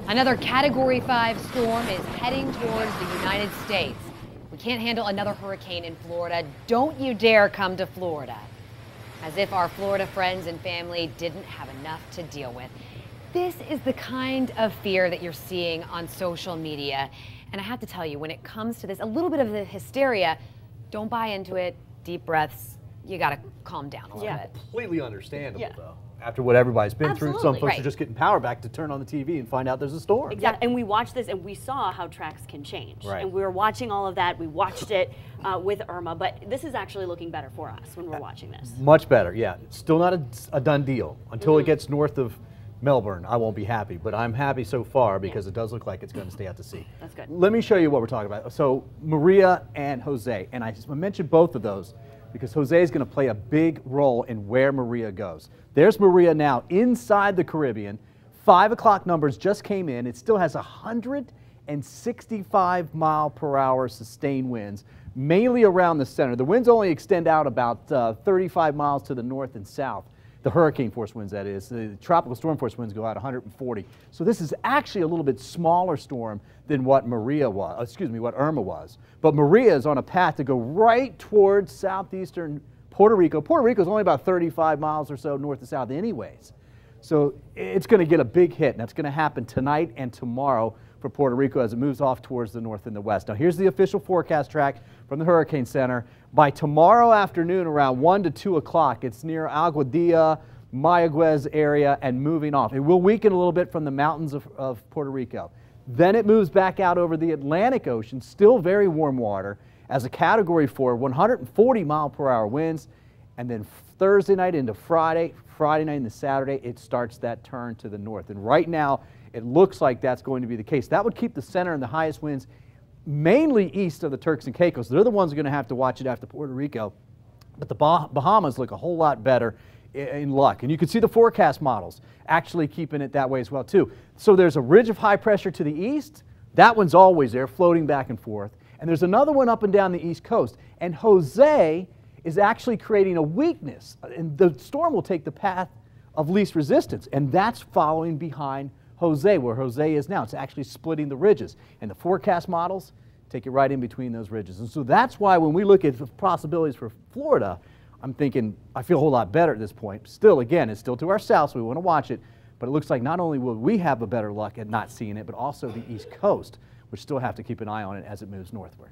Another Category 5 storm is heading towards the United States. We can't handle another hurricane in Florida. Don't you dare come to Florida. As if our Florida friends and family didn't have enough to deal with. This is the kind of fear that you're seeing on social media. And I have to tell you, when it comes to this, a little bit of the hysteria, don't buy into it. Deep breaths. You got to calm down a little bit. Completely understandable, though. After what everybody's been through, some folks are just getting power back to turn on the TV and find out there's a storm. Exactly, and we watched this and we saw how tracks can change. Right. And we were watching all of that. We watched it with Irma, but this is actually looking better for us when we're watching this. Much better, yeah. It's still not a done deal. Until it gets north of Melbourne, I won't be happy, but I'm happy so far because it does look like it's going to stay out to sea. That's good. Let me show you what we're talking about. So Maria and Jose, and I mentioned both of those because Jose is going to play a big role in where Maria goes. There's Maria now inside the Caribbean. 5 o'clock numbers just came in. It still has 165 mile per hour sustained winds, mainly around the center. The winds only extend out about 35 miles to the north and south. The hurricane force winds, that is. The tropical storm force winds go out 140. So this is actually a little bit smaller storm than what what Irma was. But Maria is on a path to go right towards southeastern Puerto Rico. Puerto Rico is only about 35 miles or so north to south anyways. So it's going to get a big hit, and that's going to happen tonight and tomorrow for Puerto Rico as it moves off towards the north and the west. Now here's the official forecast track from the Hurricane Center. By tomorrow afternoon around 1 to 2 o'clock, it's near Aguadilla, Mayaguez area and moving off. It will weaken a little bit from the mountains of Puerto Rico. Then it moves back out over the Atlantic Ocean, still very warm water, as a Category 4, 140 mile per hour winds. And then Thursday night into Friday night into Saturday, it starts that turn to the north. And right now, it looks like that's going to be the case. That would keep the center and the highest winds mainly east of the Turks and Caicos. They're the ones who are going to have to watch it after Puerto Rico. But the Bahamas look a whole lot better in luck. And you can see the forecast models actually keeping it that way as well, too. So there's a ridge of high pressure to the east. That one's always there, floating back and forth. And there's another one up and down the east coast. And Jose is actually creating a weakness. And the storm will take the path of least resistance. And that's following behind Jose, where Jose is now. It's actually splitting the ridges. And the forecast models take it right in between those ridges. And so that's why when we look at the possibilities for Florida, I'm thinking I feel a whole lot better at this point. Still, again, it's still to our south, so we want to watch it. But it looks like not only will we have a better luck at not seeing it, but also the East Coast, which still have to keep an eye on it as it moves northward.